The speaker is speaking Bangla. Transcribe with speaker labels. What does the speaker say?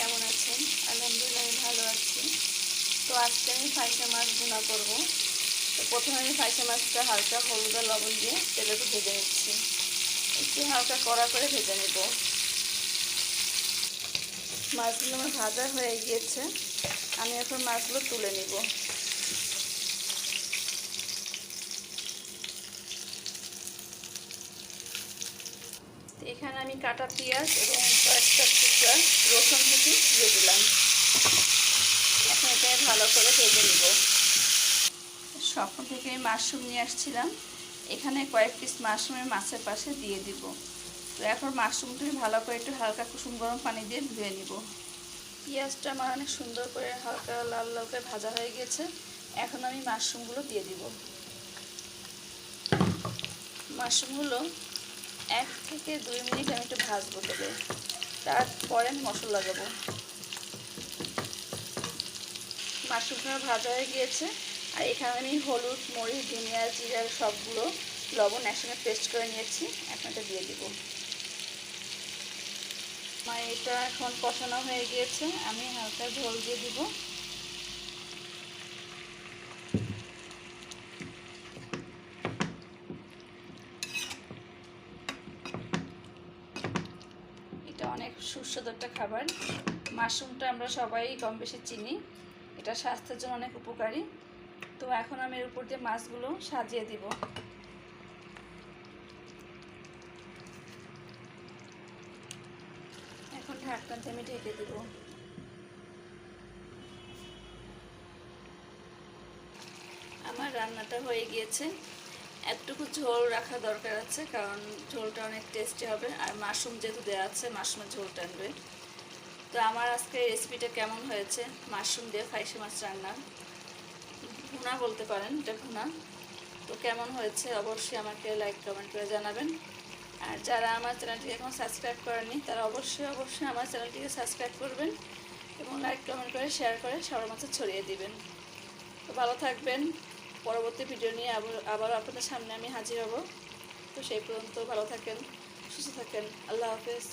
Speaker 1: কেমন আছেন? আলহামদুলিল্লাহ আমি ভালো আছি। তো আজকে আমি ফাইসা মাছ ভুনা করব। তো প্রথমে আমি ফাইসা মাছটা হালকা হলুদ আর লবণ দিয়ে তেলে ভেজে নিচ্ছি। একটু হালকা কড়া করে ভেজে নেব। মাছগুলো আমার ভাজা হয়ে গিয়েছে, আমি এখন মাছগুলো তুলে নিব। এখানে আমি কাটা পেঁয়াজ এবং কয়েকটা টুকরা রসুন কুচি দিয়ে দিলাম। এখন এটা ভালো করে ভেজে নিব। স্বপ্ন থেকে আমি মাশরুম নিয়ে আসছিলাম, এখানে কয়েক পিস মাশরুমের মাছের পাশে দিয়ে দিব। তো এখন মাশরুমটি ভালো করে একটু হালকা কুসুম গরম পানি দিয়ে ধুয়ে নিব। পেঁয়াজটা আমার অনেক সুন্দর করে হালকা লাল লাল করে ভাজা হয়ে গেছে। এখন আমি মাশরুমগুলো দিয়ে দিব। মাশরুমগুলো 1 থেকে 2 মিনিট আমি একটু ভাজবো, তবে তারপরে আমি মশলা লাগাবো। মাশরুমটা ভাজা হয়ে গিয়েছে, আর এখানে আমি হলুদ, মরিচ, ধনিয়া, জিরার সবগুলো লবণ একসঙ্গে পেস্ট করে নিয়েছি। এখন এটা দিয়ে দিব। আমার এটা এখন কষানো হয়ে গিয়েছে, আমি হালকা ঝোল দিয়ে দিব। এটা অনেক সুস্বাদু একটা খাবার। মাশরুমটা আমরা সবাই কম বেশি চিনি, এটা স্বাস্থ্যের জন্য অনেক উপকারী। তো এখন আমি এর উপর দিয়ে মাছগুলো সাজিয়ে দিব। এখন ঢাকনা দিয়ে আমি ঢেকে দিব। আমার রান্নাটা হয়ে গিয়েছে। একটুকু ঝোল রাখা দরকার আছে, কারণ ঝোলটা অনেক টেস্টি হবে, আর মাশরুম যেহেতু দেওয়া আছে মাশরুমের ঝোল টানবে। তো আমার আজকে রেসিপিটা কেমন হয়েছে, মাশরুম দিয়ে ফাইসা মাছ রান্না, ভুনা বলতে পারেন, এটা ভুনা। তো কেমন হয়েছে অবশ্যই আমাকে লাইক কমেন্ট করে জানাবেন। আর যারা আমার চ্যানেলটিকে এখন সাবস্ক্রাইব করেননি তারা অবশ্যই আমার চ্যানেলটিকে সাবস্ক্রাইব করবেন এবং লাইক কমেন্ট করে শেয়ার করে সবার মাঝে ছড়িয়ে দিবেন। তো ভালো থাকবেন। পরবর্তী ভিডিও নিয়ে আবার আপনাদের সামনে আমি হাজির হব। তো সেই পর্যন্ত ভালো থাকেন, সুস্থ থাকেন। আল্লাহ হাফেজ।